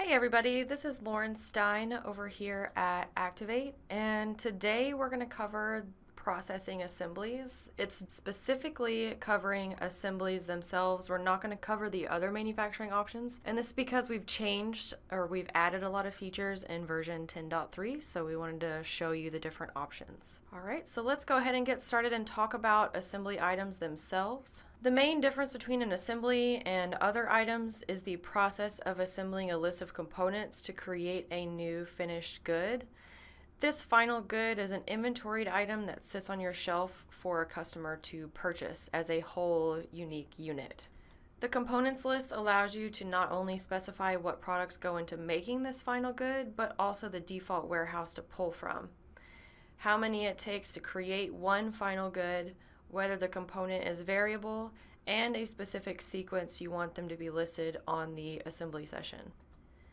Hey everybody, this is Lauren Stein over here at Activate, and today we're going to cover processing assemblies. It's specifically covering assemblies themselves. We're not going to cover the other manufacturing options, and this is because we've added a lot of features in version 10.3, so we wanted to show you the different options. Alright, so let's go ahead and get started and talk about assembly items themselves. The main difference between an assembly and other items is the process of assembling a list of components to create a new finished good. This final good is an inventoried item that sits on your shelf for a customer to purchase as a whole unique unit. The components list allows you to not only specify what products go into making this final good, but also the default warehouse to pull from, how many it takes to create one final good, whether the component is variable, and a specific sequence you want them to be listed on the assembly session.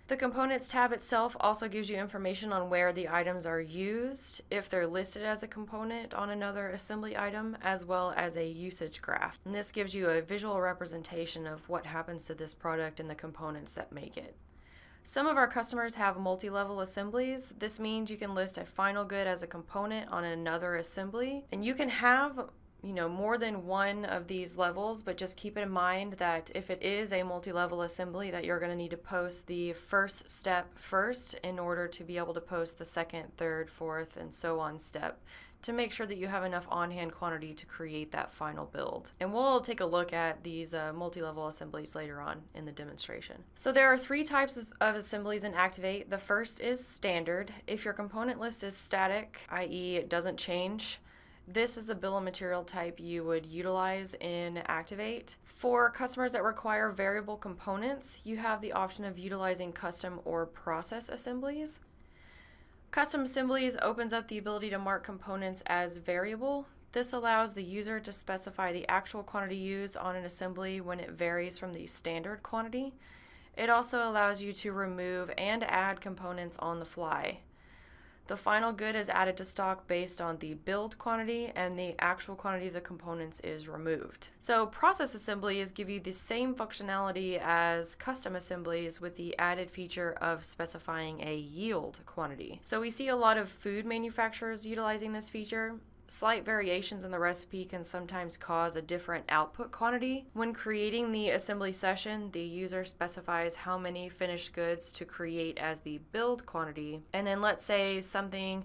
The Components tab itself also gives you information on where the items are used, if they're listed as a component on another assembly item, as well as a usage graph. And this gives you a visual representation of what happens to this product and the components that make it. Some of our customers have multi-level assemblies. This means you can list a final good as a component on another assembly, and you can have more than one of these levels, but just keep in mind that if it is a multi-level assembly, that you're going to need to post the first step first in order to be able to post the second, third, fourth, and so on step to make sure that you have enough on-hand quantity to create that final build. And we'll take a look at these multi-level assemblies later on in the demonstration. So there are three types of assemblies in Activate. The first is standard. If your component list is static, i.e. it doesn't change, this is the bill of material type you would utilize in Activate. For customers that require variable components, you have the option of utilizing custom or process assemblies. Custom assemblies opens up the ability to mark components as variable. This allows the user to specify the actual quantity used on an assembly when it varies from the standard quantity. It also allows you to remove and add components on the fly. The final good is added to stock based on the build quantity, and the actual quantity of the components is removed. So process assemblies give you the same functionality as custom assemblies with the added feature of specifying a yield quantity. So we see a lot of food manufacturers utilizing this feature. Slight variations in the recipe can sometimes cause a different output quantity. When creating the assembly session, the user specifies how many finished goods to create as the build quantity. And then let's say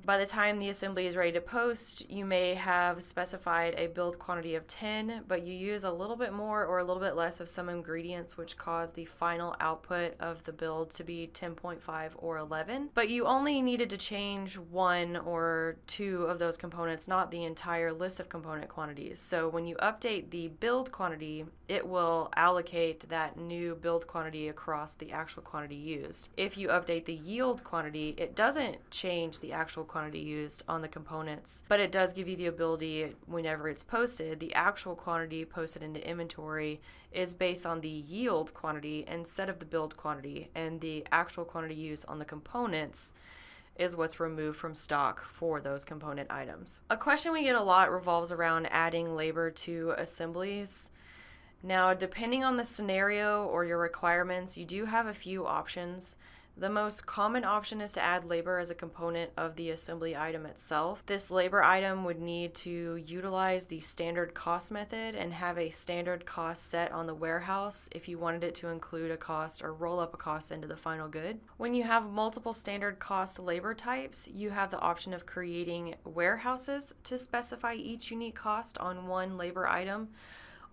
by the time the assembly is ready to post, you may have specified a build quantity of 10, but you use a little bit more or a little bit less of some ingredients, which cause the final output of the build to be 10.5 or 11. But you only needed to change one or two of those components, not the entire list of component quantities. So when you update the build quantity, it will allocate that new build quantity across the actual quantity used. If you update the yield quantity, it doesn't change the actual quantity used on the components, but it does give you the ability, whenever it's posted, the actual quantity posted into inventory is based on the yield quantity instead of the build quantity, and the actual quantity used on the components is what's removed from stock for those component items. A question we get a lot revolves around adding labor to assemblies. Now, depending on the scenario or your requirements, you do have a few options. The most common option is to add labor as a component of the assembly item itself. This labor item would need to utilize the standard cost method and have a standard cost set on the warehouse if you wanted it to include a cost or roll up a cost into the final good. When you have multiple standard cost labor types, you have the option of creating warehouses to specify each unique cost on one labor item,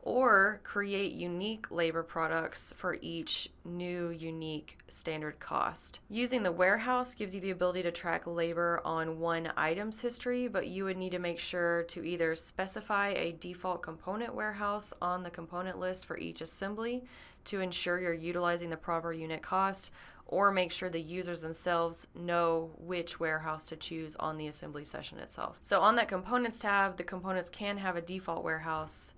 or create unique labor products for each new unique standard cost. Using the warehouse gives you the ability to track labor on one item's history, but you would need to make sure to either specify a default component warehouse on the component list for each assembly to ensure you're utilizing the proper unit cost, or make sure the users themselves know which warehouse to choose on the assembly session itself. So on that Components tab, the components can have a default warehouse,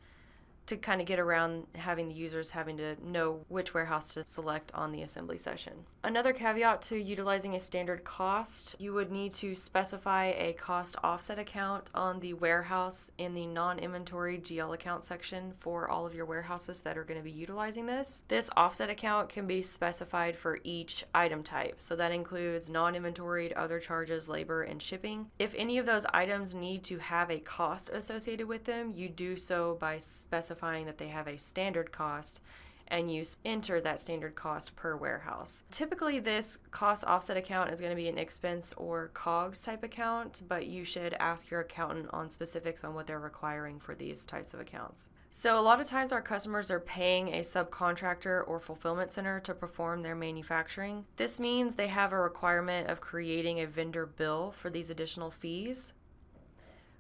to kind of get around having the users having to know which warehouse to select on the assembly session. Another caveat to utilizing a standard cost, you would need to specify a cost offset account on the warehouse in the non-inventory GL account section for all of your warehouses that are going to be utilizing this. This offset account can be specified for each item type, so that includes non-inventoried, other charges, labor, and shipping. If any of those items need to have a cost associated with them, you do so by specifying that they have a standard cost, and you enter that standard cost per warehouse. Typically, this cost offset account is going to be an expense or COGS type account, but you should ask your accountant on specifics on what they're requiring for these types of accounts. So a lot of times our customers are paying a subcontractor or fulfillment center to perform their manufacturing. This means they have a requirement of creating a vendor bill for these additional fees.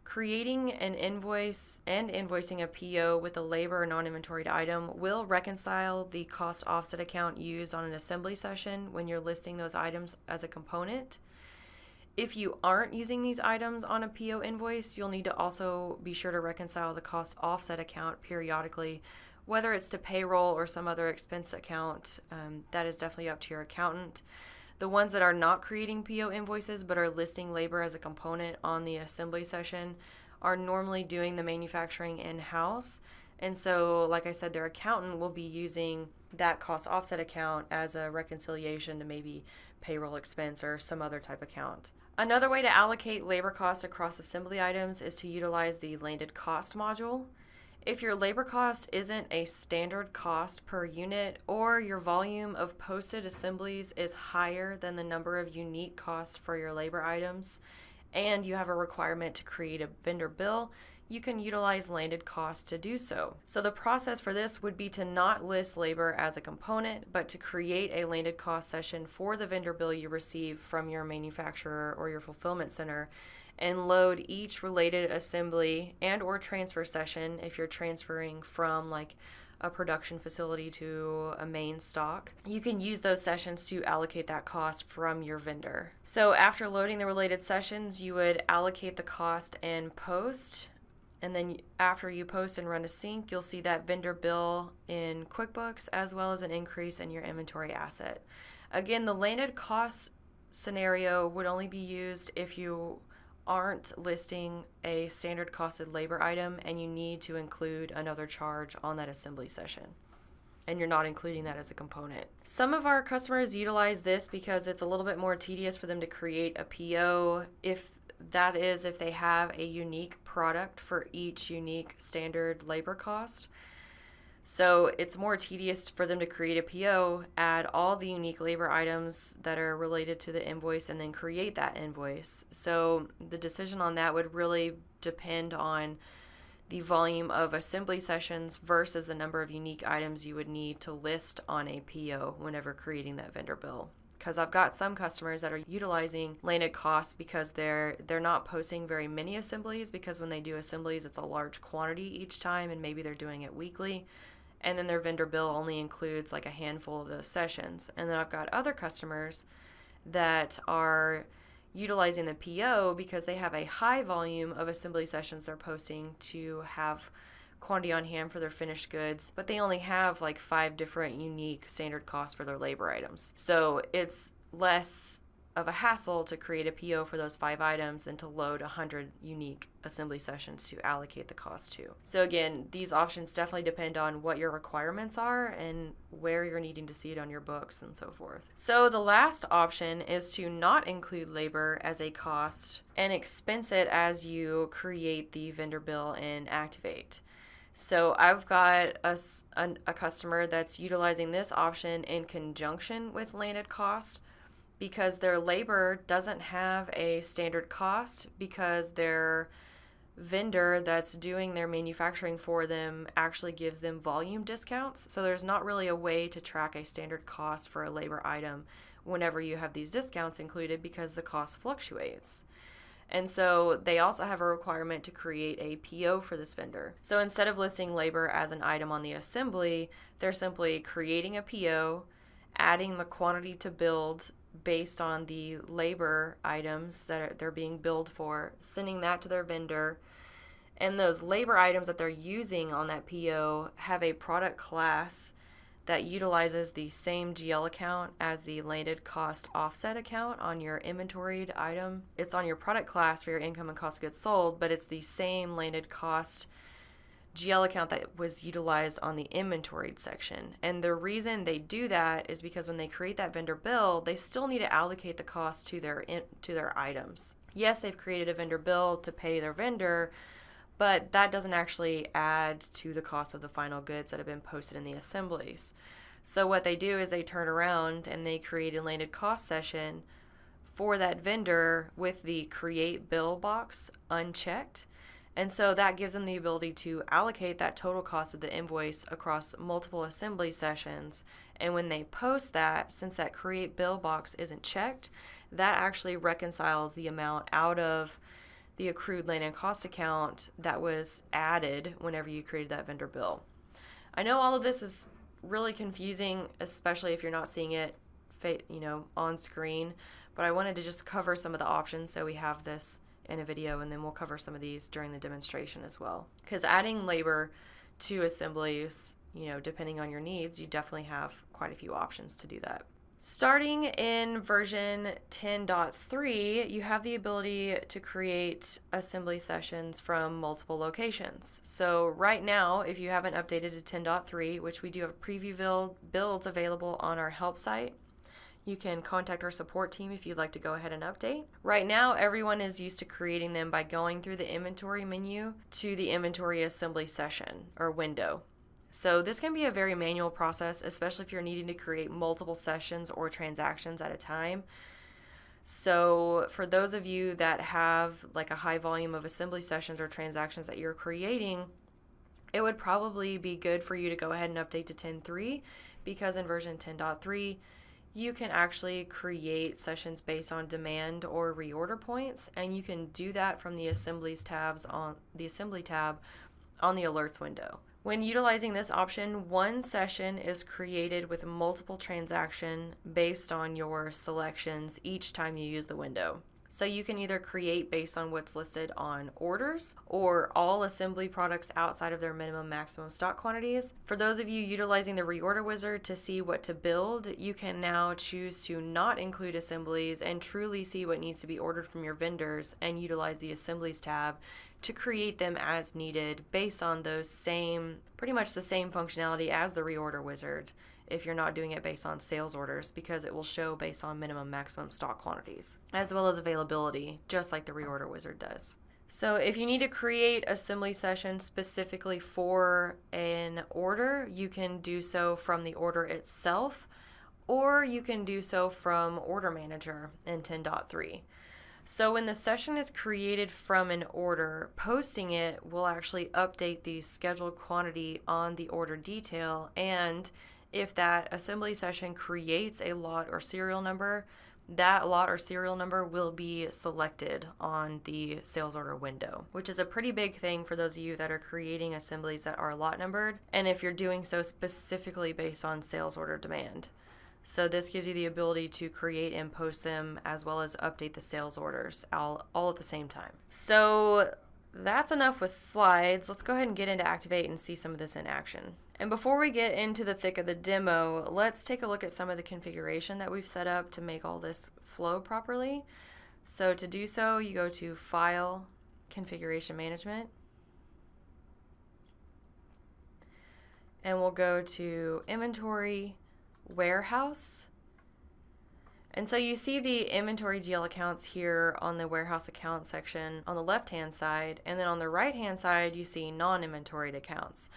Creating an invoice and invoicing a PO with a labor or non-inventoried item will reconcile the cost offset account used on an assembly session when you're listing those items as a component. If you aren't using these items on a PO invoice, you'll need to also be sure to reconcile the cost offset account periodically, whether it's to payroll or some other expense account. That is definitely up to your accountant. The ones that are not creating PO invoices but are listing labor as a component on the assembly session are normally doing the manufacturing in-house. And so, like I said, their accountant will be using that cost offset account as a reconciliation to maybe payroll expense or some other type account. Another way to allocate labor costs across assembly items is to utilize the landed cost module. If your labor cost isn't a standard cost per unit, or your volume of posted assemblies is higher than the number of unique costs for your labor items, and you have a requirement to create a vendor bill, you can utilize landed cost to do so. So the process for this would be to not list labor as a component, but to create a landed cost session for the vendor bill you receive from your manufacturer or your fulfillment center, and load each related assembly and or transfer session if you're transferring from like a production facility to a main stock. You can use those sessions to allocate that cost from your vendor. So after loading the related sessions, you would allocate the cost and post. And then after you post and run a sync, you'll see that vendor bill in QuickBooks as well as an increase in your inventory asset. Again, the landed cost scenario would only be used if you aren't listing a standard costed labor item and you need to include another charge on that assembly session, and you're not including that as a component. Some of our customers utilize this because it's a little bit more tedious for them to create a PO if they have a unique product for each unique standard labor cost. So it's more tedious for them to create a PO, add all the unique labor items that are related to the invoice, and then create that invoice. So the decision on that would really depend on the volume of assembly sessions versus the number of unique items you would need to list on a PO whenever creating that vendor bill. Because I've got some customers that are utilizing landed costs because they're not posting very many assemblies, because when they do assemblies, it's a large quantity each time, and maybe they're doing it weekly. And then their vendor bill only includes like a handful of those sessions. And then I've got other customers that are utilizing the PO because they have a high volume of assembly sessions they're posting to have quantity on hand for their finished goods, but they only have like 5 different unique standard costs for their labor items. So it's less of a hassle to create a PO for those 5 items than to load 100 unique assembly sessions to allocate the cost to. So again, these options definitely depend on what your requirements are and where you're needing to see it on your books and so forth. So the last option is to not include labor as a cost and expense it as you create the vendor bill and activate. So I've got a customer that's utilizing this option in conjunction with landed cost, because their labor doesn't have a standard cost, because their vendor that's doing their manufacturing for them actually gives them volume discounts. So there's not really a way to track a standard cost for a labor item whenever you have these discounts included, because the cost fluctuates. And so they also have a requirement to create a PO for this vendor. So instead of listing labor as an item on the assembly, they're simply creating a PO, adding the quantity to build based on the labor items that they're being billed for, sending that to their vendor, And those labor items that they're using on that PO have a product class that utilizes the same GL account as the landed cost offset account on your inventoried item. It's on your product class for your income and cost of goods sold, but it's the same landed cost GL account that was utilized on the inventoried section. And the reason they do that is because when they create that vendor bill, they still need to allocate the cost to their items. Yes, they've created a vendor bill to pay their vendor, but that doesn't actually add to the cost of the final goods that have been posted in the assemblies. So what they do is they turn around and they create a landed cost session for that vendor with the create bill box unchecked. And so that gives them the ability to allocate that total cost of the invoice across multiple assembly sessions. And when they post that, since that create bill box isn't checked, that actually reconciles the amount out of the accrued landed cost account that was added whenever you created that vendor bill. I know all of this is really confusing, especially if you're not seeing it, on screen, but I wanted to just cover some of the options so we have this in a video, and then we'll cover some of these during the demonstration as well. Because adding labor to assemblies, depending on your needs, you definitely have quite a few options to do that. Starting in version 10.3, you have the ability to create assembly sessions from multiple locations. So right now, if you haven't updated to 10.3, which we do have preview builds available on our help site, you can contact our support team if you'd like to go ahead and update. Right now, everyone is used to creating them by going through the inventory menu to the inventory assembly session or window. So this can be a very manual process, especially if you're needing to create multiple sessions or transactions at a time. So for those of you that have like a high volume of assembly sessions or transactions that you're creating, it would probably be good for you to go ahead and update to 10.3, because in version 10.3, you can actually create sessions based on demand or reorder points, and you can do that from the Assemblies tabs on the Assembly tab on the Alerts window. When utilizing this option, one session is created with multiple transactions based on your selections each time you use the window. So you can either create based on what's listed on orders or all assembly products outside of their minimum maximum stock quantities. For those of you utilizing the reorder wizard to see what to build, you can now choose to not include assemblies and truly see what needs to be ordered from your vendors and utilize the Assemblies tab to create them as needed based on those pretty much the same functionality as the reorder wizard, if you're not doing it based on sales orders, because it will show based on minimum maximum stock quantities, as well as availability, just like the reorder wizard does. So if you need to create assembly sessions specifically for an order, you can do so from the order itself, or you can do so from Order Manager in 10.3. So when the session is created from an order, posting it will actually update the scheduled quantity on the order detail, and if that assembly session creates a lot or serial number, that lot or serial number will be selected on the sales order window, which is a pretty big thing for those of you that are creating assemblies that are lot numbered, and if you're doing so specifically based on sales order demand. So this gives you the ability to create and post them as well as update the sales orders all at the same time. So that's enough with slides. Let's go ahead and get into Activate and see some of this in action. And before we get into the thick of the demo, let's take a look at some of the configuration that we've set up to make all this flow properly. So to do so, you go to File, Configuration Management, and we'll go to Inventory, Warehouse. And so you see the inventory GL accounts here on the warehouse account section on the left hand side, and then on the right hand side you see non-inventoried accounts.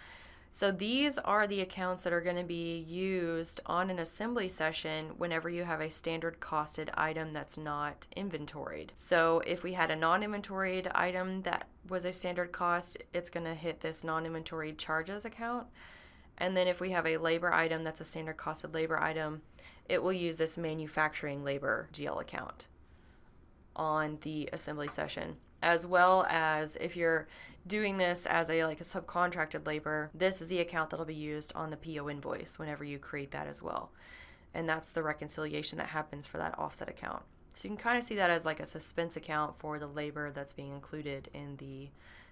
So these are the accounts that are going to be used on an assembly session whenever you have a standard costed item that's not inventoried. So if we had a non-inventoried item that was a standard cost, it's going to hit this non-inventoried charges account. And then if we have a labor item that's a standard costed labor item, it will use this manufacturing labor GL account on the assembly session. As well as if you're doing this as a subcontracted labor, this is the account that'll be used on the PO invoice whenever you create that as well. And that's the reconciliation that happens for that offset account. So you can kind of see that as like a suspense account for the labor that's being included in the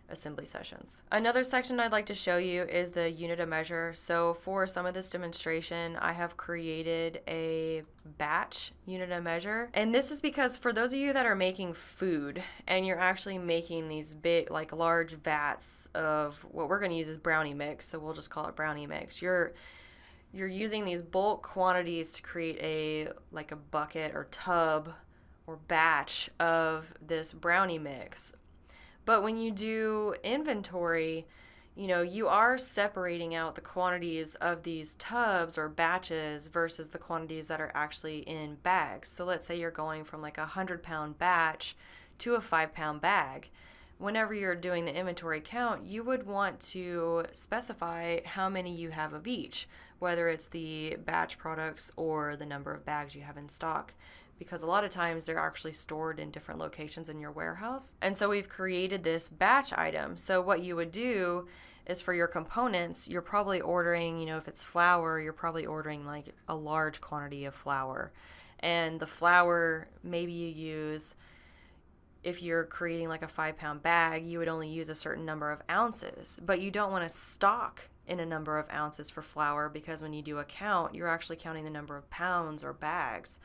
assembly sessions. Another section I'd like to show you is the unit of measure. So for some of this demonstration, I have created a batch unit of measure. And this is because for those of you that are making food and you're actually making these big, like large vats of what we're going to use is brownie mix, so we'll just call it brownie mix. You're using these bulk quantities to create a bucket or tub or batch of this brownie mix. But when you do inventory, you are separating out the quantities of these tubs or batches versus the quantities that are actually in bags. So let's say you're going from like a 100-pound batch to a 5-pound bag. Whenever you're doing the inventory count, you would want to specify how many you have of each, whether it's the batch products or the number of bags you have in stock, because a lot of times they're actually stored in different locations in your warehouse. And so we've created this batch item. So what you would do is for your components, you're probably ordering, if it's flour, you're probably ordering like a large quantity of flour. And the flour, maybe you use, if you're creating like a 5-pound bag, you would only use a certain number of ounces, but you don't want to stock in a number of ounces for flour, because when you do a count, you're actually counting the number of pounds or bags.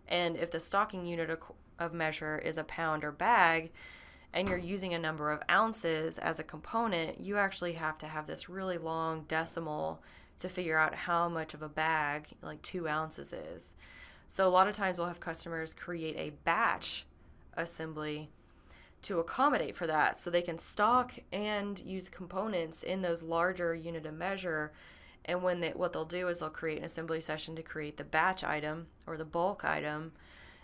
And if the stocking unit of measure is a pound or bag, and you're using a number of ounces as a component, you actually have to have this really long decimal to figure out how much of a bag, like 2 ounces is. So a lot of times we'll have customers create a batch assembly to accommodate for that, so they can stock and use components in those larger unit of measure. And what they'll do is they'll create an assembly session to create the batch item or the bulk item.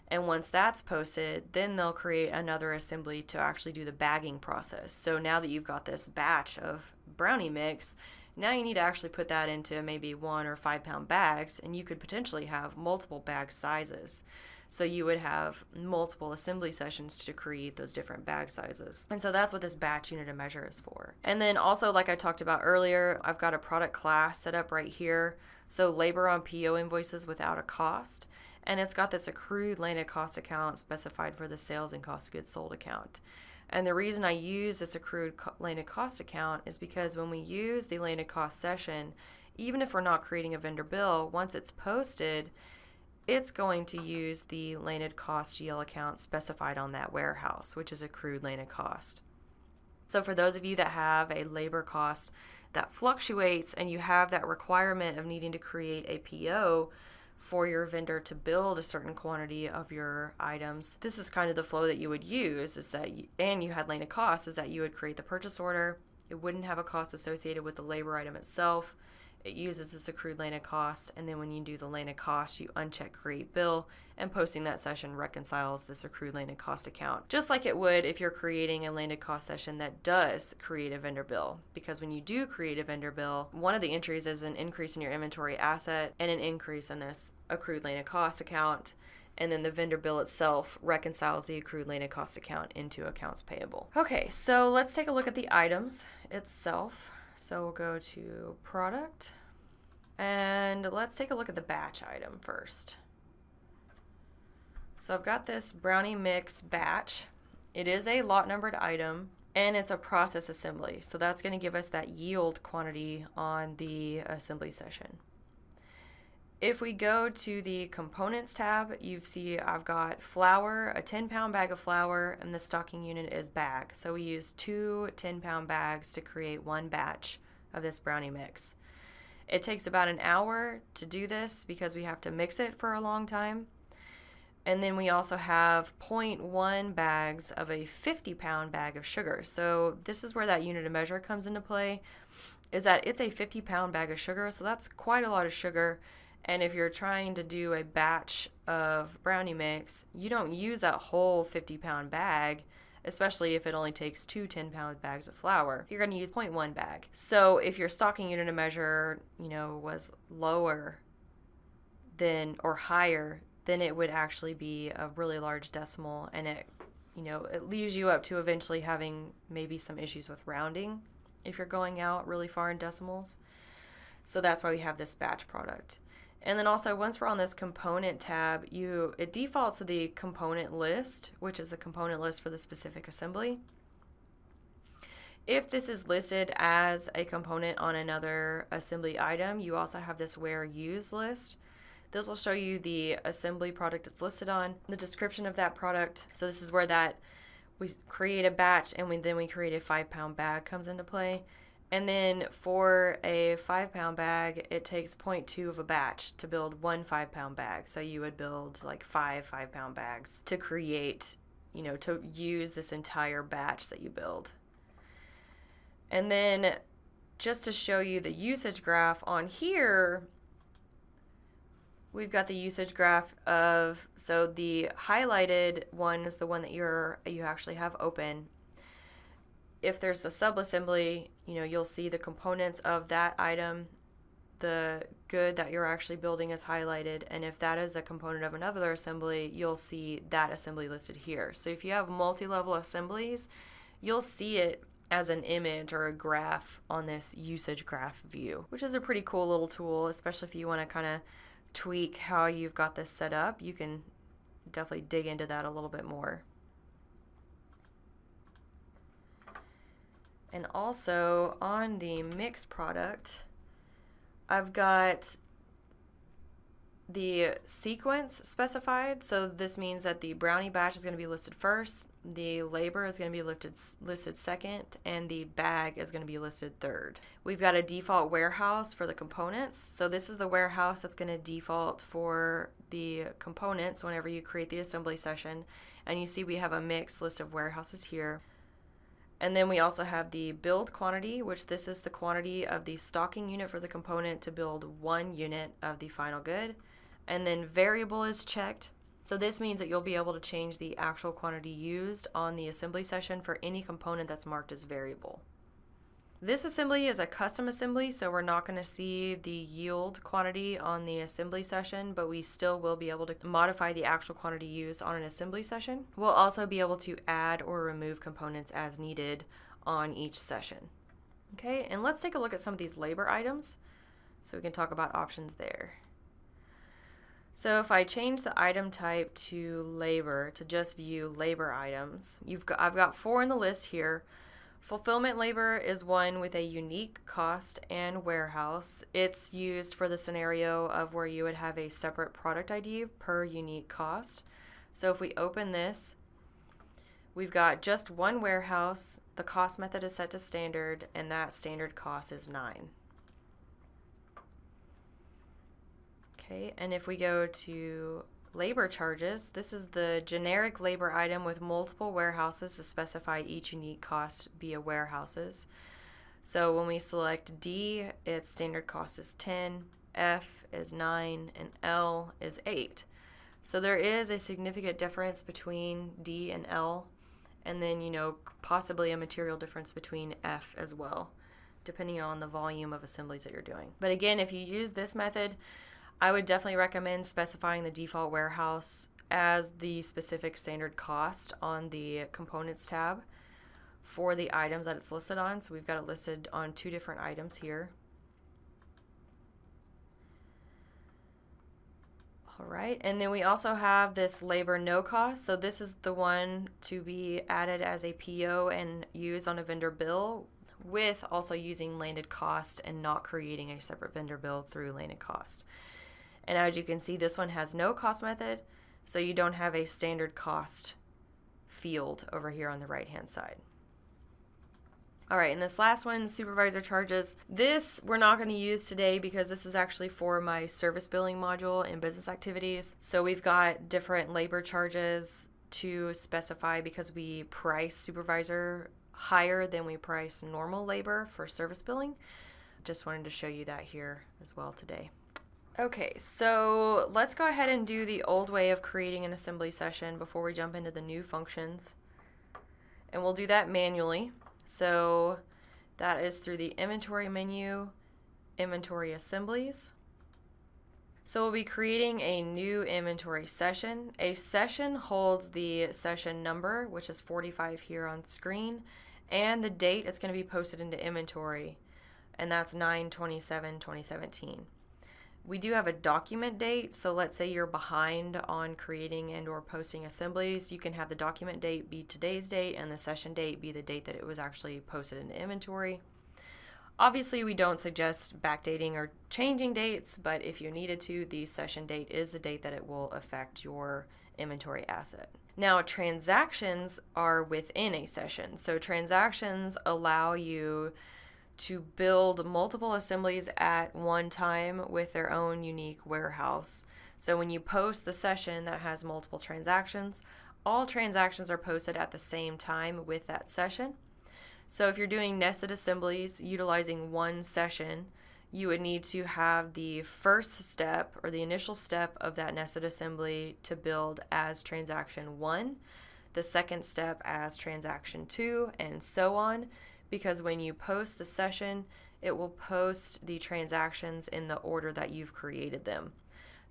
And once that's posted, then they'll create another assembly to actually do the bagging process. So now that you've got this batch of brownie mix, now you need to actually put that into maybe 1 or 5-pound bags, and you could potentially have multiple bag sizes. So you would have multiple assembly sessions to create those different bag sizes. And so that's what this batch unit of measure is for. And then also, like I talked about earlier, I've got a product class set up right here. So labor on PO invoices without a cost. And it's got this accrued landed cost account specified for the sales and cost of goods sold account. And the reason I use this accrued landed cost account is because when we use the landed cost session, even if we're not creating a vendor bill, once it's posted, it's going to use the landed cost GL account specified on that warehouse, which is accrued landed cost. So for those of you that have a labor cost that fluctuates and you have that requirement of needing to create a PO for your vendor to build a certain quantity of your items, this is kind of the flow that you would use, and you had landed costs, is that you would create the purchase order. It wouldn't have a cost associated with the labor item itself. It uses this accrued landed cost, and then when you do the landed cost, you uncheck create bill, and posting that session reconciles this accrued landed cost account, just like it would if you're creating a landed cost session that does create a vendor bill. Because when you do create a vendor bill, one of the entries is an increase in your inventory asset and an increase in this accrued landed cost account, and then the vendor bill itself reconciles the accrued landed cost account into accounts payable. Okay, so let's take a look at the items itself. So we'll go to product, and let's take a look at the batch item first. So I've got this brownie mix batch. It is a lot numbered item, and it's a process assembly. So that's going to give us that yield quantity on the assembly session. If we go to the components tab, you see I've got flour, a 10-pound bag of flour, and the stocking unit is bag. So we use 2 10-pound bags to create one batch of this brownie mix. It takes about an hour to do this because we have to mix it for a long time. And then we also have 0.1 bags of a 50-pound bag of sugar. So this is where that unit of measure comes into play, is that it's a 50-pound bag of sugar, so that's quite a lot of sugar. And if you're trying to do a batch of brownie mix, you don't use that whole 50-pound bag, especially if it only takes 2 10-pound bags of flour. You're going to use 0.1 bag. So if your stocking unit of measure, was lower than or higher, then it would actually be a really large decimal, and it leaves you up to eventually having maybe some issues with rounding if you're going out really far in decimals. So that's why we have this batch product. And then also, once we're on this component tab, it defaults to the component list, which is the component list for the specific assembly. If this is listed as a component on another assembly item, you also have this where used list. This will show you the assembly product it's listed on, the description of that product. So this is where that we create a batch and then we create a 5-pound bag comes into play. And then for a 5-pound bag, it takes 0.2 of a batch to build one 5-pound bag. So you would build like 5-pound bags to create, to use this entire batch that you build. And then just to show you the usage graph on here, we've got the usage graph of, so the highlighted one is the one that you actually have open. If there's a sub-assembly, you'll see the components of that item, the good that you're actually building is highlighted, and if that is a component of another assembly, you'll see that assembly listed here. So if you have multi-level assemblies, you'll see it as an image or a graph on this usage graph view, which is a pretty cool little tool, especially if you want to kind of tweak how you've got this set up. You can definitely dig into that a little bit more. And also on the mixed product, I've got the sequence specified. So this means that the brownie batch is going to be listed first, the labor is going to be listed second, and the bag is going to be listed third. We've got a default warehouse for the components. So this is the warehouse that's going to default for the components whenever you create the assembly session. And you see we have a mixed list of warehouses here. And then we also have the build quantity, which this is the quantity of the stocking unit for the component to build one unit of the final good. And then variable is checked. So this means that you'll be able to change the actual quantity used on the assembly session for any component that's marked as variable. This assembly is a custom assembly, so we're not going to see the yield quantity on the assembly session, but we still will be able to modify the actual quantity used on an assembly session. We'll also be able to add or remove components as needed on each session. Okay, and let's take a look at some of these labor items so we can talk about options there. So if I change the item type to labor, to just view labor items, I've got 4 in the list here. Fulfillment labor is one with a unique cost and warehouse. It's used for the scenario of where you would have a separate product ID per unique cost. So if we open this, we've got just one warehouse, the cost method is set to standard, and that standard cost is 9. Okay, and if we go to labor charges, this is the generic labor item with multiple warehouses to specify each unique cost via warehouses. So when we select D, its standard cost is 10, F is 9, and L is 8. So there is a significant difference between D and L, and then, possibly a material difference between F as well, depending on the volume of assemblies that you're doing. But again, if you use this method, I would definitely recommend specifying the default warehouse as the specific standard cost on the components tab for the items that it's listed on. So we've got it listed on 2 different items here. All right, and then we also have this labor no cost. So this is the one to be added as a PO and used on a vendor bill, with also using landed cost and not creating a separate vendor bill through landed cost. And as you can see, this one has no cost method, so you don't have a standard cost field over here on the right-hand side. All right, and this last one, supervisor charges. This we're not going to use today because this is actually for my service billing module in business activities. So we've got different labor charges to specify because we price supervisor higher than we price normal labor for service billing. Just wanted to show you that here as well today. Okay, so let's go ahead and do the old way of creating an assembly session before we jump into the new functions. And we'll do that manually. So that is through the inventory menu, inventory assemblies. So we'll be creating a new inventory session. A session holds the session number, which is 45 here on screen, and the date it's going to be posted into inventory, and that's 9/27/2017. We do have a document date, so let's say you're behind on creating and or posting assemblies. You can have the document date be today's date and the session date be the date that it was actually posted into inventory. Obviously, we don't suggest backdating or changing dates, but if you needed to, the session date is the date that it will affect your inventory asset. Now, transactions are within a session. So transactions allow you to build multiple assemblies at one time with their own unique warehouse. So when you post the session that has multiple transactions, all transactions are posted at the same time with that session. So if you're doing nested assemblies utilizing one session, you would need to have the first step or the initial step of that nested assembly to build as transaction 1, the second step as transaction 2, and so on, because when you post the session, it will post the transactions in the order that you've created them.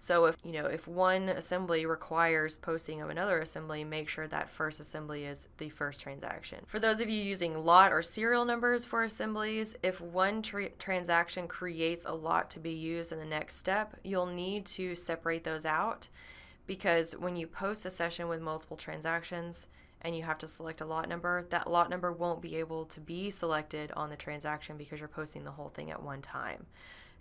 So if one assembly requires posting of another assembly, make sure that first assembly is the first transaction. For those of you using lot or serial numbers for assemblies, if one transaction creates a lot to be used in the next step, you'll need to separate those out, because when you post a session with multiple transactions and you have to select a lot number, that lot number won't be able to be selected on the transaction because you're posting the whole thing at one time.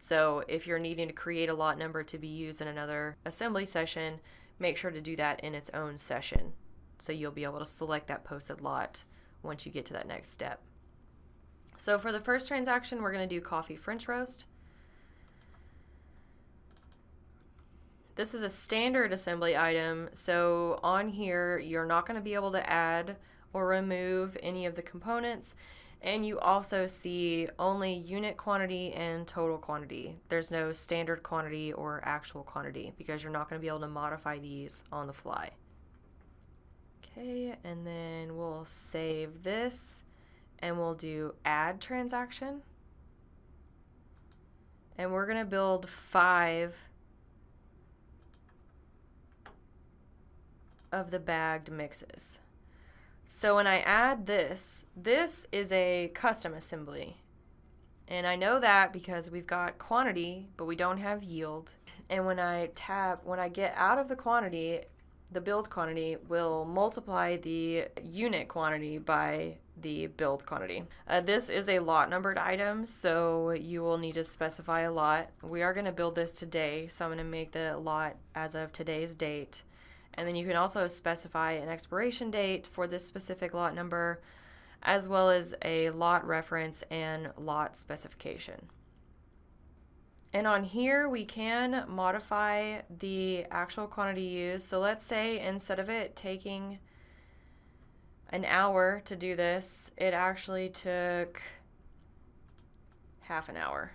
So if you're needing to create a lot number to be used in another assembly session, make sure to do that in its own session. So you'll be able to select that posted lot once you get to that next step. So for the first transaction, we're going to do coffee French roast. This is a standard assembly item, so on here you're not going to be able to add or remove any of the components. And you also see only unit quantity and total quantity. There's no standard quantity or actual quantity because you're not going to be able to modify these on the fly. Okay, and then we'll save this and we'll do add transaction. And we're going to build 5 of the bagged mixes. So when I add this is a custom assembly. And I know that because we've got quantity, but we don't have yield. And when I get out of the quantity, the build quantity will multiply the unit quantity by the build quantity. This is a lot numbered item, so you will need to specify a lot. We are going to build this today, so I'm going to make the lot as of today's date. And then you can also specify an expiration date for this specific lot number, as well as a lot reference and lot specification. And on here, we can modify the actual quantity used. So let's say instead of it taking an hour to do this, it actually took half an hour.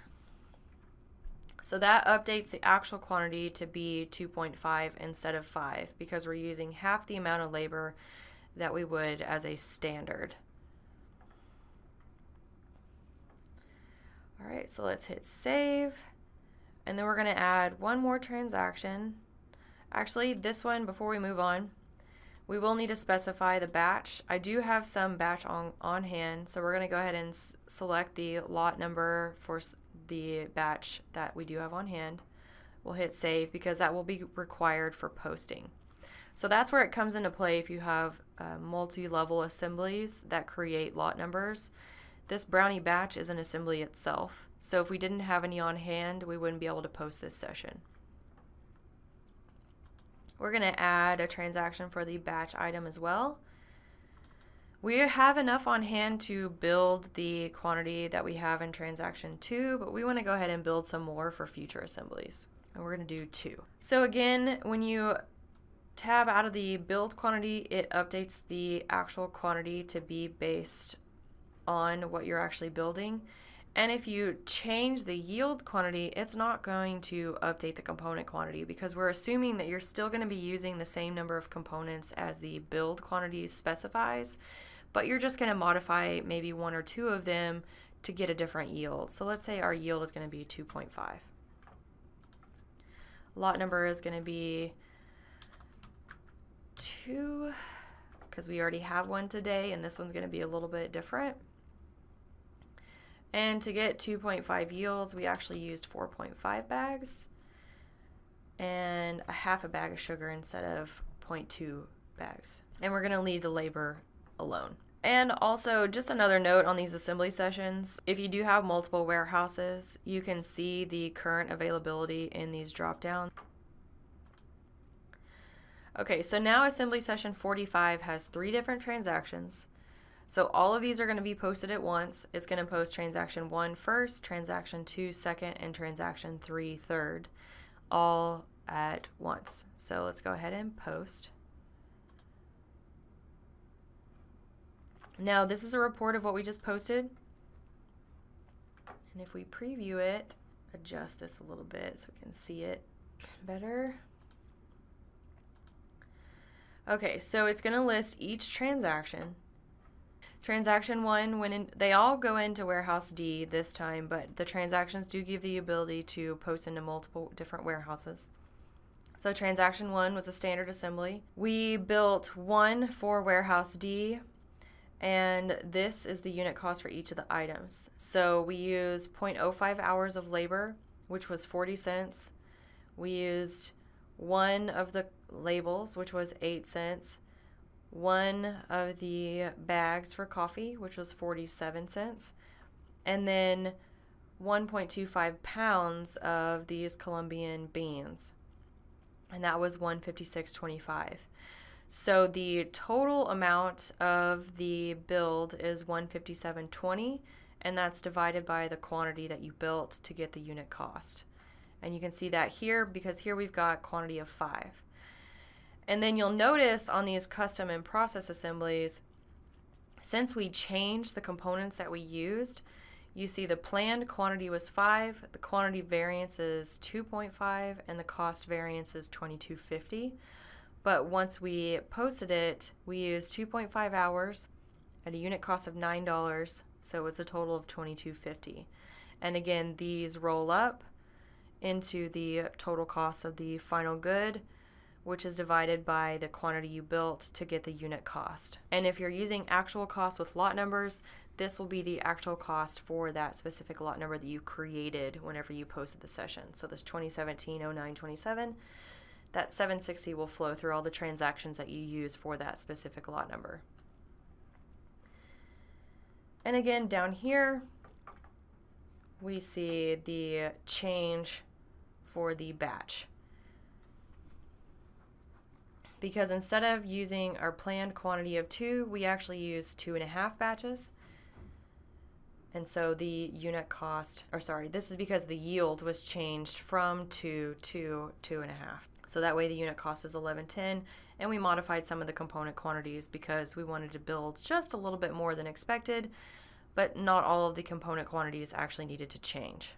So that updates the actual quantity to be 2.5 instead of 5 because we're using half the amount of labor that we would as a standard. All right, so let's hit save. And then we're going to add one more transaction. Actually, this one, before we move on, we will need to specify the batch. I do have some batch on hand, so we're going to go ahead and select the lot number for the batch that we do have on hand. We'll hit save because that will be required for posting. So that's where it comes into play if you have multi-level assemblies that create lot numbers. This brownie batch is an assembly itself, so if we didn't have any on hand, we wouldn't be able to post this session. We're going to add a transaction for the batch item as well. We have enough on hand to build the quantity that we have in transaction 2, but we want to go ahead and build some more for future assemblies. And we're going to do 2. So again, when you tab out of the build quantity, it updates the actual quantity to be based on what you're actually building. And if you change the yield quantity, it's not going to update the component quantity because we're assuming that you're still going to be using the same number of components as the build quantity specifies, but you're just going to modify maybe 1 or 2 of them to get a different yield. So let's say our yield is going to be 2.5. Lot number is going to be 2 because we already have one today, and this one's going to be a little bit different. And to get 2.5 yields, we actually used 4.5 bags. and a half a bag of sugar instead of 0.2 bags. And we're going to leave the labor alone. And also, just another note on these assembly sessions, if you do have multiple warehouses, you can see the current availability in these drop downs. Okay, so now assembly session 45 has 3 different transactions. So all of these are going to be posted at once. It's going to post transaction 1 first, transaction 2 second, and transaction 3 third, all at once. So let's go ahead and post. Now this is a report of what we just posted. And if we preview it, adjust this a little bit so we can see it better. Okay, so it's going to list each transaction. Transaction 1, they all go into warehouse D this time, but the transactions do give the ability to post into multiple different warehouses. So transaction 1 was a standard assembly. We built 1 for warehouse D, and this is the unit cost for each of the items. So we used 0.05 hours of labor, which was 40 cents. We used 1 of the labels, which was 8 cents. 1 of the bags for coffee, which was 47 cents. And then 1.25 pounds of these Colombian beans. And that was $156.25. So the total amount of the build is $157.20, and that's divided by the quantity that you built to get the unit cost. And you can see that here because here we've got quantity of 5. And then you'll notice on these custom and process assemblies, since we changed the components that we used, you see the planned quantity was 5, the quantity variance is 2.5, and the cost variance is $22.50. But once we posted it, we used 2.5 hours at a unit cost of $9, so it's a total of $22.50. And again, these roll up into the total cost of the final good, which is divided by the quantity you built to get the unit cost. And if you're using actual cost with lot numbers, this will be the actual cost for that specific lot number that you created whenever you posted the session. So this 2017-09-27, that 760 will flow through all the transactions that you use for that specific lot number. And again, down here, we see the change for the batch. Because instead of using our planned quantity of 2, we actually use 2.5 batches. And so the unit cost, this is because the yield was changed from 2 to 2.5. So that way the unit cost is $11.10, and we modified some of the component quantities because we wanted to build just a little bit more than expected, but not all of the component quantities actually needed to change.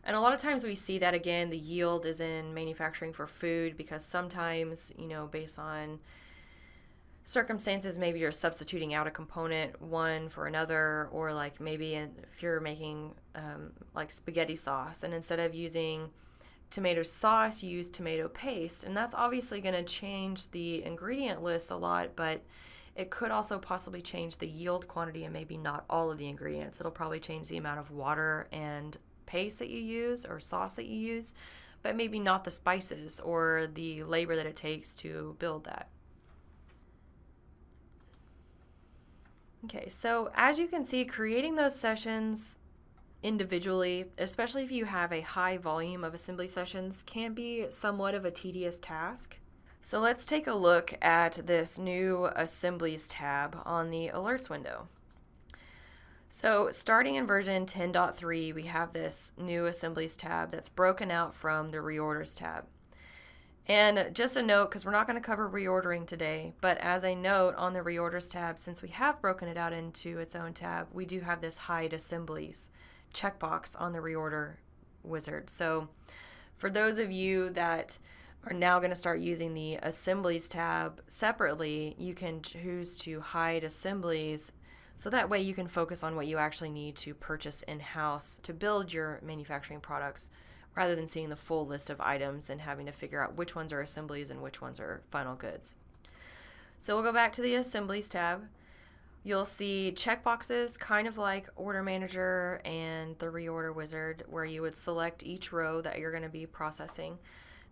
And a lot of times we see that again, the yield is in manufacturing for food because sometimes, based on circumstances, maybe you're substituting out a component one for another, or like maybe if you're making like spaghetti sauce, and instead of using tomato sauce, you use tomato paste, and that's obviously going to change the ingredient list a lot, but it could also possibly change the yield quantity and maybe not all of the ingredients. It'll probably change the amount of water and paste that you use or sauce that you use, but maybe not the spices or the labor that it takes to build that. Okay, so as you can see, creating those sessions individually, especially if you have a high volume of assembly sessions, can be somewhat of a tedious task. So let's take a look at this new Assemblies tab on the Alerts window. So starting in version 10.3, we have this new Assemblies tab that's broken out from the Reorders tab. And just a note, because we're not going to cover reordering today, but as a note on the Reorders tab, since we have broken it out into its own tab, we do have this Hide Assemblies checkbox on the reorder wizard. So for those of you that are now going to start using the Assemblies tab separately, you can choose to hide Assemblies, so that way you can focus on what you actually need to purchase in-house to build your manufacturing products, rather than seeing the full list of items and having to figure out which ones are assemblies and which ones are final goods. So we'll go back to the Assemblies tab. You'll see checkboxes kind of like Order Manager and the Reorder Wizard, where you would select each row that you're going to be processing.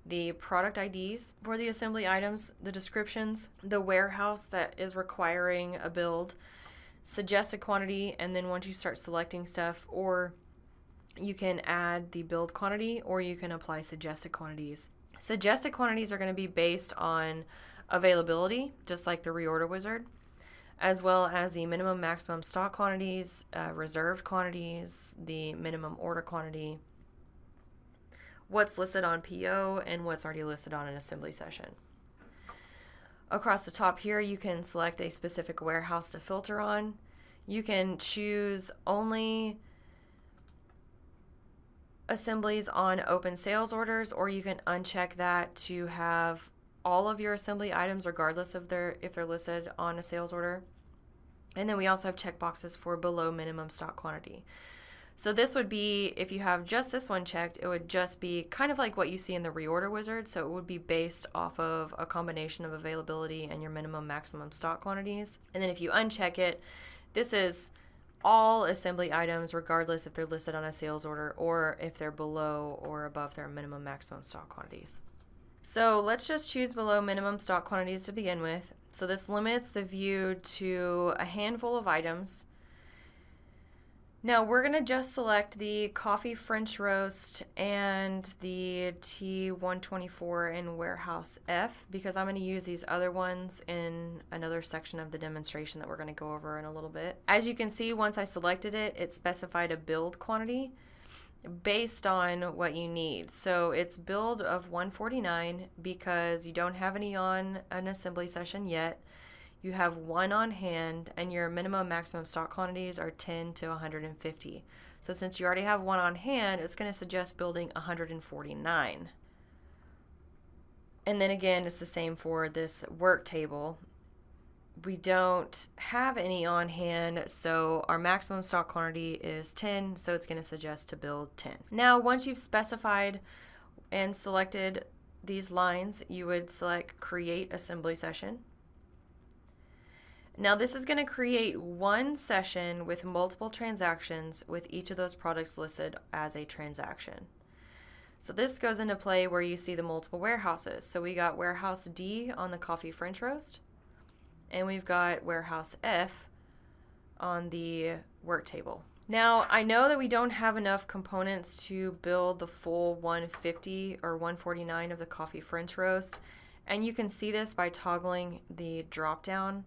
The product IDs for the assembly items, the descriptions, the warehouse that is requiring a build, suggested quantity, and then once you start selecting stuff, or you can add the build quantity or you can apply suggested quantities. Suggested quantities are going to be based on availability, just like the Reorder Wizard, as well as the minimum maximum stock quantities, reserved quantities, the minimum order quantity, what's listed on PO, and what's already listed on an assembly session. Across the top here, you can select a specific warehouse to filter on. You can choose only assemblies on open sales orders, or you can uncheck that to have all of your assembly items regardless of if they're listed on a sales order. And then we also have checkboxes for below minimum stock quantity. So this would be, if you have just this one checked, it would just be kind of like what you see in the Reorder Wizard. So it would be based off of a combination of availability and your minimum maximum stock quantities. And then if you uncheck it, this is all assembly items regardless if they're listed on a sales order or if they're below or above their minimum maximum stock quantities. So let's just choose below minimum stock quantities to begin with. So this limits the view to a handful of items. Now we're going to just select the coffee French roast and the T124 in warehouse F, because I'm going to use these other ones in another section of the demonstration that we're going to go over in a little bit. As you can see, once I selected it, it specified a build quantity based on what you need. So it's build of 149 because you don't have any on an assembly session yet. You have one on hand, and your minimum maximum stock quantities are 10 to 150. So since you already have one on hand, it's going to suggest building 149. And then again, it's the same for this work table. We don't have any on hand, so our maximum stock quantity is 10, so it's going to suggest to build 10. Now, once you've specified and selected these lines, you would select Create Assembly Session. Now this is going to create one session with multiple transactions with each of those products listed as a transaction. So this goes into play where you see the multiple warehouses. So we got warehouse D on the coffee French roast, and we've got warehouse F on the work table. Now I know that we don't have enough components to build the full 150 or 149 of the coffee French roast, and you can see this by toggling the drop down.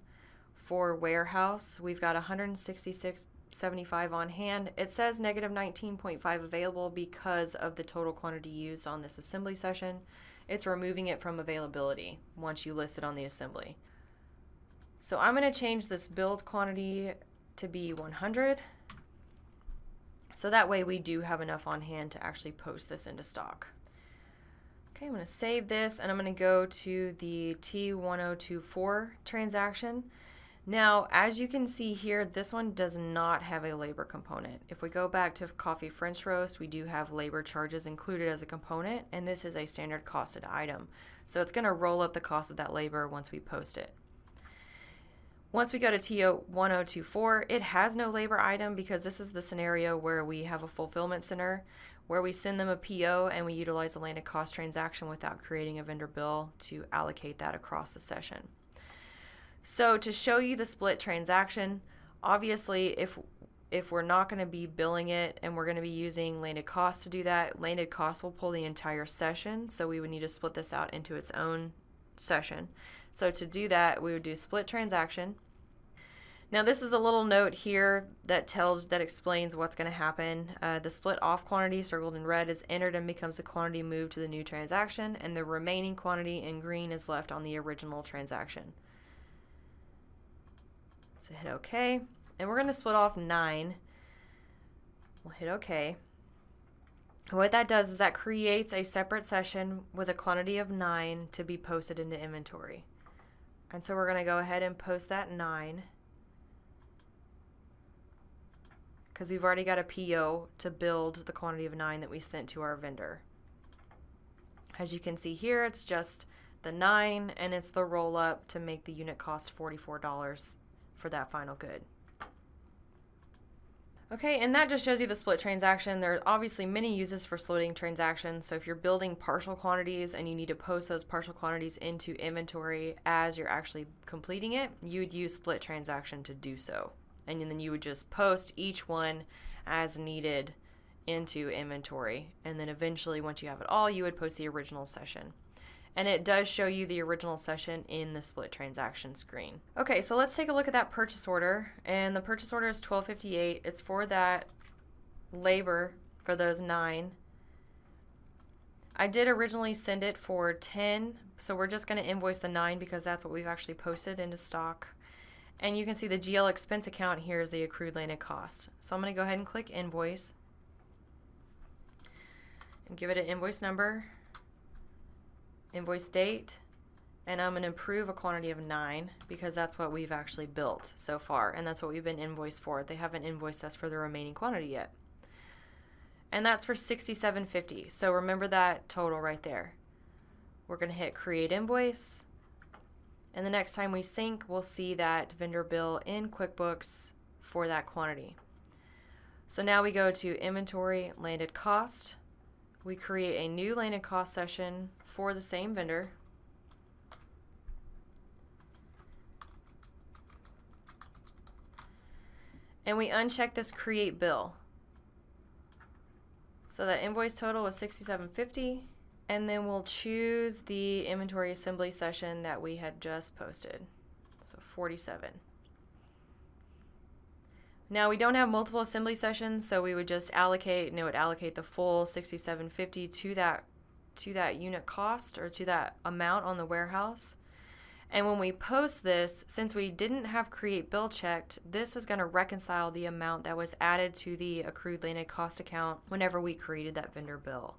For warehouse, we've got 166.75 on hand. It says negative 19.5 available because of the total quantity used on this assembly session. It's removing it from availability once you list it on the assembly. So I'm going to change this build quantity to be 100. So that way we do have enough on hand to actually post this into stock. Okay, I'm going to save this, and I'm going to go to the T1024 transaction. Now, as you can see here, this one does not have a labor component. If we go back to coffee French roast, we do have labor charges included as a component, and this is a standard costed item. So it's going to roll up the cost of that labor once we post it. Once we go to T1024, it has no labor item because this is the scenario where we have a fulfillment center where we send them a PO and we utilize a landed cost transaction without creating a vendor bill to allocate that across the session. So to show you the split transaction, obviously if we're not going to be billing it and we're going to be using landed cost to do that, landed cost will pull the entire session, so we would need to split this out into its own session. So to do that, we would do split transaction. Now this is a little note here that explains what's going to happen. The split off quantity, circled in red, is entered and becomes the quantity moved to the new transaction, and the remaining quantity in green is left on the original transaction. So hit OK, and we're going to split off 9. We'll hit OK. And what that does is that creates a separate session with a quantity of 9 to be posted into inventory. And so we're going to go ahead and post that 9 because we've already got a PO to build the quantity of 9 that we sent to our vendor. As you can see here, it's just the 9, and it's the roll up to make the unit cost $44 for that final good. Okay, and that just shows you the split transaction. There are obviously many uses for splitting transactions. So if you're building partial quantities and you need to post those partial quantities into inventory as you're actually completing it, you would use split transaction to do so. And then you would just post each one as needed into inventory. And then eventually, once you have it all, you would post the original session. And it does show you the original session in the split transaction screen. Okay, so let's take a look at that purchase order. And the purchase order is $12.58. It's for that labor for those 9. I did originally send it for 10, so we're just going to invoice the 9 because that's what we've actually posted into stock. And you can see the GL expense account here is the accrued landed cost. So I'm going to go ahead and click invoice and give it an invoice number, invoice date, and I'm going to approve a quantity of 9 because that's what we've actually built so far, and that's what we've been invoiced for. They haven't invoiced us for the remaining quantity yet. And that's for $67.50. So remember that total right there. We're going to hit create invoice, and the next time we sync, we'll see that vendor bill in QuickBooks for that quantity. So now we go to inventory landed cost. We create a new landed cost session for the same vendor. And we uncheck this create bill. So that invoice total was $67.50, and then we'll choose the inventory assembly session that we had just posted. So 47. Now we don't have multiple assembly sessions, so we would just allocate, and it would allocate the full $67.50 to that unit cost, or to that amount on the warehouse. And when we post this, since we didn't have create bill checked, this is going to reconcile the amount that was added to the accrued landed cost account whenever we created that vendor bill.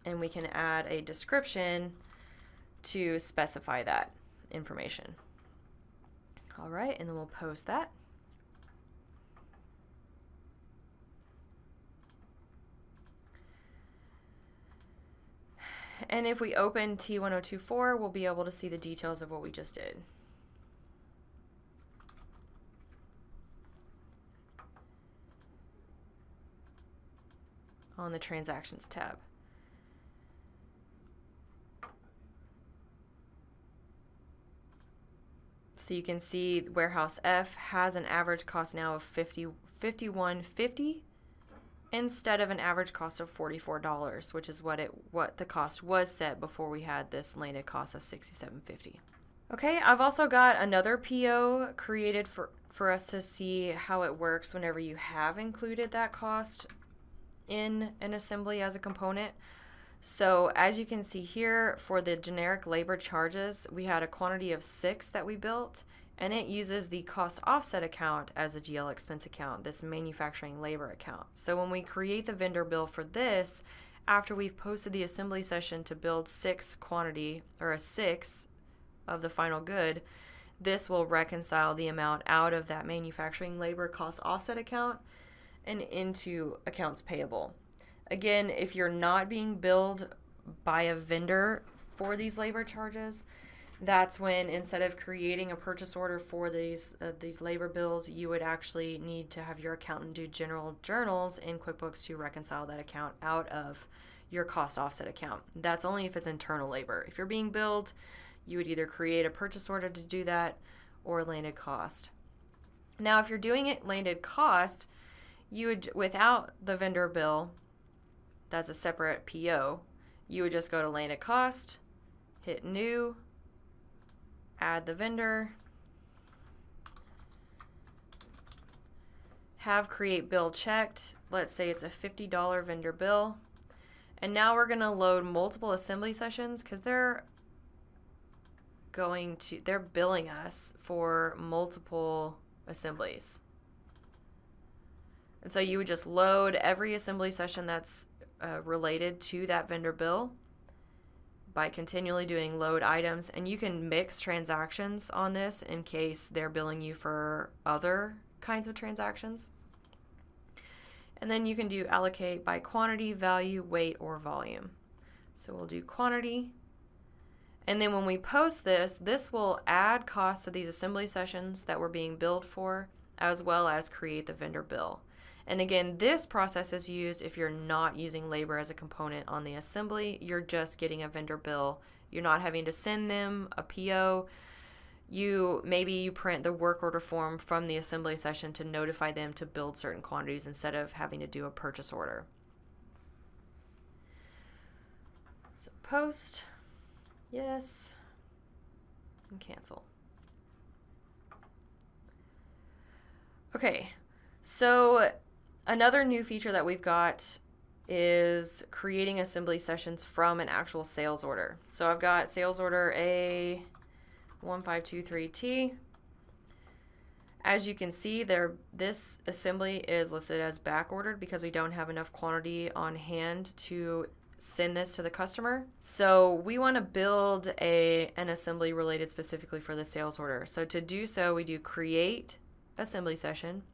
And we can add a description to specify that information. All right, and then we'll post that. And if we open T1024, we'll be able to see the details of what we just did. On the Transactions tab. So you can see Warehouse F has an average cost now of $51.50 instead of an average cost of $44, which is what the cost was set before we had this landed cost of $67.50. Okay, I've also got another PO created for us to see how it works whenever you have included that cost in an assembly as a component. So as you can see here, for the generic labor charges, we had a quantity of 6 that we built, and it uses the cost offset account as a GL expense account, this manufacturing labor account. So when we create the vendor bill for this, after we've posted the assembly session to build 6 quantity, or a 6 of the final good, this will reconcile the amount out of that manufacturing labor cost offset account and into accounts payable. Again, if you're not being billed by a vendor for these labor charges, that's when, instead of creating a purchase order for these labor bills, you would actually need to have your accountant do general journals in QuickBooks to reconcile that account out of your cost offset account. That's only if it's internal labor. If you're being billed, you would either create a purchase order to do that or landed cost. Now, if you're doing it landed cost, you would, without the vendor bill, that's a separate PO, you would just go to landed cost, hit new, add the vendor, have create bill checked. Let's say it's a $50 vendor bill. And now we're going to load multiple assembly sessions because they're billing us for multiple assemblies. And so you would just load every assembly session that's related to that vendor bill by continually doing load items, and you can mix transactions on this in case they're billing you for other kinds of transactions. And then you can do allocate by quantity, value, weight, or volume. So we'll do quantity. And then when we post this, this will add costs to these assembly sessions that we're being billed for, as well as create the vendor bill. And again, this process is used if you're not using labor as a component on the assembly. You're just getting a vendor bill. You're not having to send them a PO. Maybe you print the work order form from the assembly session to notify them to build certain quantities instead of having to do a purchase order. So post, yes, and cancel. Okay, so another new feature that we've got is creating assembly sessions from an actual sales order. So I've got sales order A1523T. As you can see there, this assembly is listed as back ordered because we don't have enough quantity on hand to send this to the customer. So we want to build an assembly related specifically for the sales order. So to do so, we do create assembly session.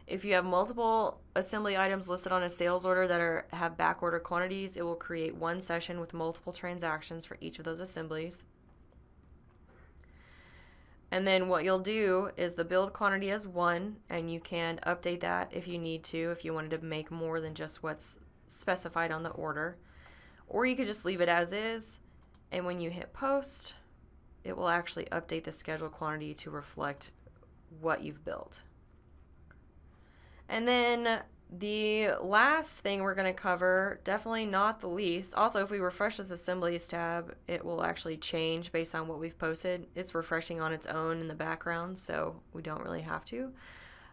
If you have multiple assembly items listed on a sales order that have back order quantities, it will create one session with multiple transactions for each of those assemblies. And then what you'll do is the build quantity is 1, and you can update that if you need to, if you wanted to make more than just what's specified on the order. Or you could just leave it as is, and when you hit post, it will actually update the scheduled quantity to reflect what you've built. And then the last thing we're going to cover, definitely not the least, also if we refresh this Assemblies tab, it will actually change based on what we've posted. It's refreshing on its own in the background, so we don't really have to.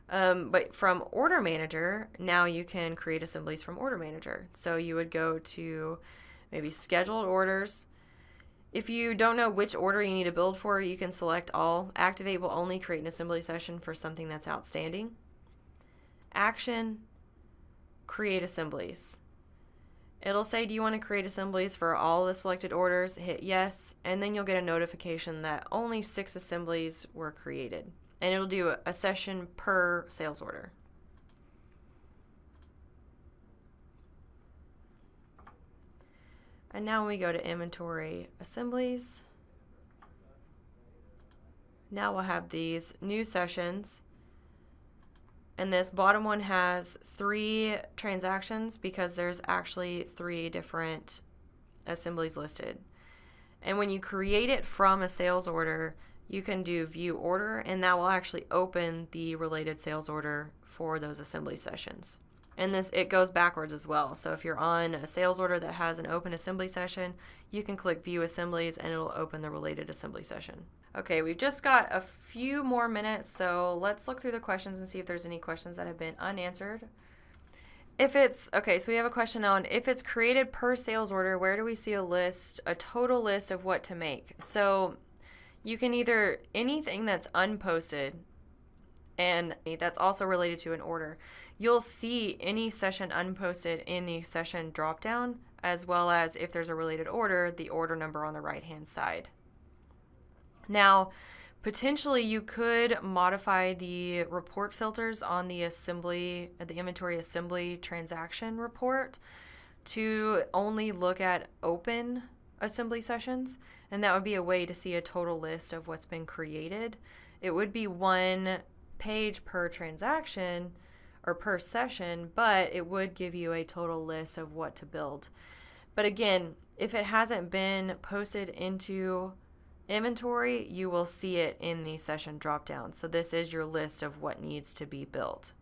But from Order Manager, now you can create assemblies from Order Manager. So you would go to maybe Scheduled Orders. If you don't know which order you need to build for, you can select All. Activate will only create an assembly session for something that's outstanding. Action, create assemblies. It'll say, do you want to create assemblies for all the selected orders? Hit yes, and then you'll get a notification that only 6 assemblies were created. And it'll do a session per sales order. And now when we go to inventory assemblies, now we'll have these new sessions. And this bottom one has 3 transactions because there's actually 3 different assemblies listed. And when you create it from a sales order, you can do view order, and that will actually open the related sales order for those assembly sessions. And it goes backwards as well. So if you're on a sales order that has an open assembly session, you can click view assemblies and it'll open the related assembly session. Okay, we've just got a few more minutes, so let's look through the questions and see if there's any questions that have been unanswered. So we have a question on if it's created per sales order, where do we see a total list of what to make? So you can either, anything that's unposted, and that's also related to an order, you'll see any session unposted in the session dropdown, as well as if there's a related order, the order number on the right-hand side. Now, potentially you could modify the report filters on the inventory assembly transaction report to only look at open assembly sessions, and that would be a way to see a total list of what's been created. It would be 1 page per transaction or per session, but it would give you a total list of what to build. But again, if it hasn't been posted into inventory, you will see it in the session dropdown. So this is your list of what needs to be built.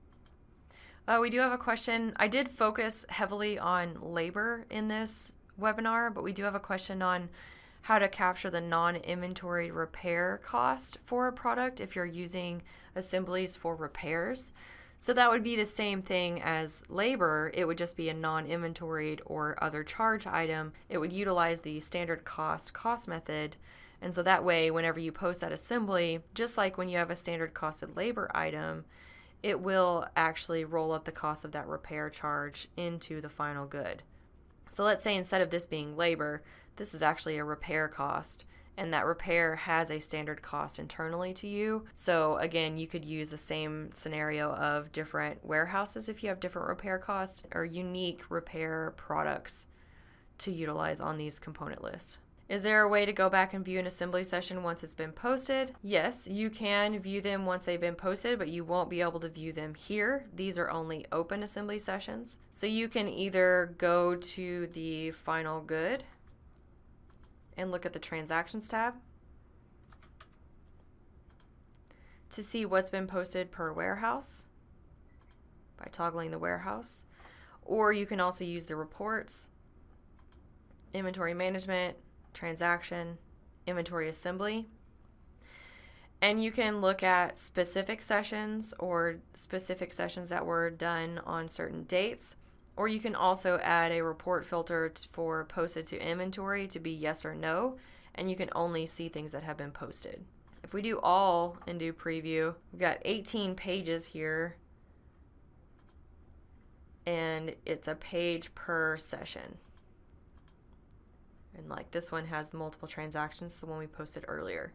We do have a question. I did focus heavily on labor in this webinar, but we do have a question on how to capture the non-inventory repair cost for a product if you're using assemblies for repairs. So that would be the same thing as labor. It would just be a non-inventoried or other charge item. It would utilize the standard cost method. And so that way, whenever you post that assembly, just like when you have a standard costed labor item, it will actually roll up the cost of that repair charge into the final good. So let's say instead of this being labor, this is actually a repair cost, and that repair has a standard cost internally to you. So again, you could use the same scenario of different warehouses if you have different repair costs or unique repair products to utilize on these component lists. Is there a way to go back and view an assembly session once it's been posted? Yes, you can view them once they've been posted, but you won't be able to view them here. These are only open assembly sessions. So you can either go to the final good and look at the transactions tab to see what's been posted per warehouse by toggling the warehouse. Or you can also use the reports, inventory management, transaction, inventory assembly, and you can look at specific sessions or specific sessions that were done on certain dates, or you can also add a report filter for posted to inventory to be yes or no, and you can only see things that have been posted. If we do all and do preview, we've got 18 pages here, and it's a page per session. And like this one has multiple transactions, the one we posted earlier.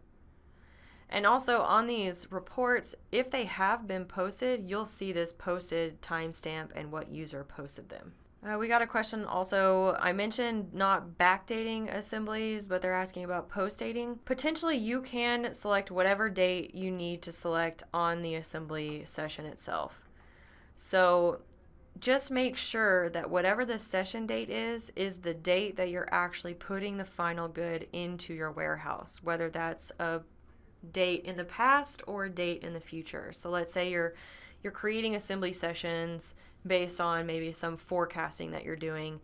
And also on these reports, if they have been posted, you'll see this posted timestamp and what user posted them. We got a question also. I mentioned not backdating assemblies, but they're asking about post dating. Potentially you can select whatever date you need to select on the assembly session itself. So just make sure that whatever the session date is the date that you're actually putting the final good into your warehouse, whether that's a date in the past or a date in the future. So let's say you're creating assembly sessions based on maybe some forecasting that you're doing,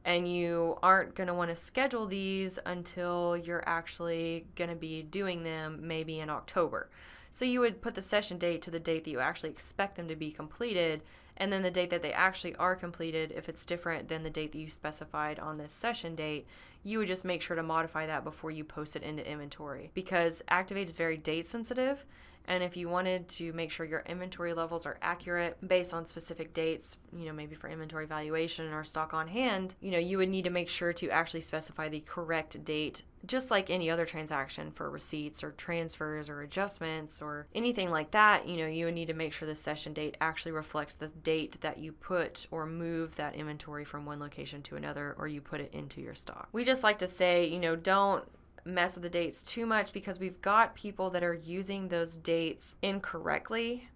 and you aren't going to want to schedule these until you're actually going to be doing them maybe in October. So you would put the session date to the date that you actually expect them to be completed, and then the date that they actually are completed, if it's different than the date that you specified on this session date, you would just make sure to modify that before you post it into inventory, because Activate is very date sensitive. And if you wanted to make sure your inventory levels are accurate based on specific dates, maybe for inventory valuation or stock on hand, you would need to make sure to actually specify the correct date, just like any other transaction for receipts or transfers or adjustments or anything like that. You would need to make sure the session date actually reflects the date that you put or move that inventory from one location to another, or you put it into your stock. We just like to say, don't mess with the dates too much, because we've got people that are using those dates incorrectly.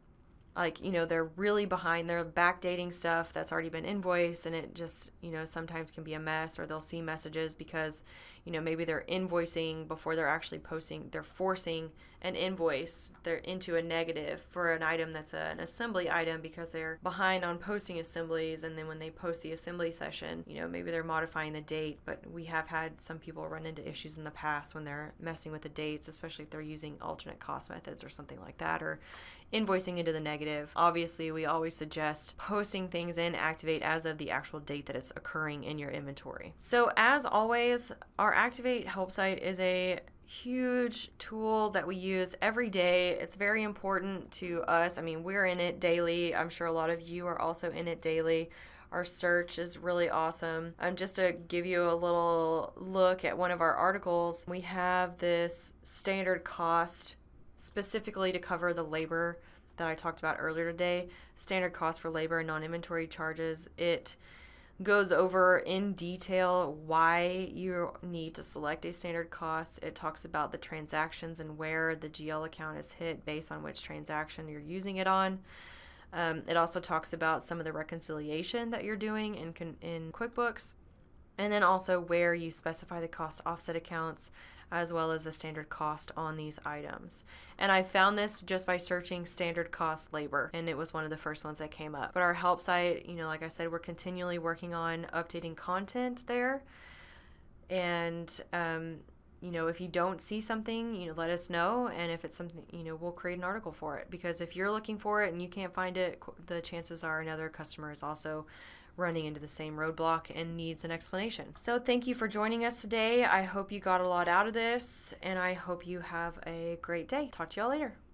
Like, they're really behind, they're backdating stuff that's already been invoiced, and it just, sometimes can be a mess, or they'll see messages because, maybe they're invoicing before they're actually posting, they're forcing an invoice, they're into a negative for an item that's an assembly item because they're behind on posting assemblies, and then when they post the assembly session, maybe they're modifying the date. But we have had some people run into issues in the past when they're messing with the dates, especially if they're using alternate cost methods or something like that, or invoicing into the negative. Obviously, we always suggest posting things in Activate as of the actual date that it's occurring in your inventory. So as always, our Activate help site is a huge tool that we use every day. It's very important to us. I mean, we're in it daily. I'm sure a lot of you are also in it daily. Our search is really awesome. Just to give you a little look at one of our articles, we have this standard cost specifically to cover the labor that I talked about earlier today. Standard cost for labor and non-inventory charges. It goes over in detail why you need to select a standard cost. It talks about the transactions and where the GL account is hit based on which transaction you're using it on. It also talks about some of the reconciliation that you're doing in QuickBooks, and then also where you specify the cost offset accounts, as well as the standard cost on these items. And I found this just by searching standard cost labor, and it was one of the first ones that came up. But our help site, like I said, we're continually working on updating content there. And, if you don't see something, let us know. And if it's something, we'll create an article for it. Because if you're looking for it and you can't find it, the chances are another customer is also running into the same roadblock and needs an explanation. So thank you for joining us today. I hope you got a lot out of this, and I hope you have a great day. Talk to y'all later.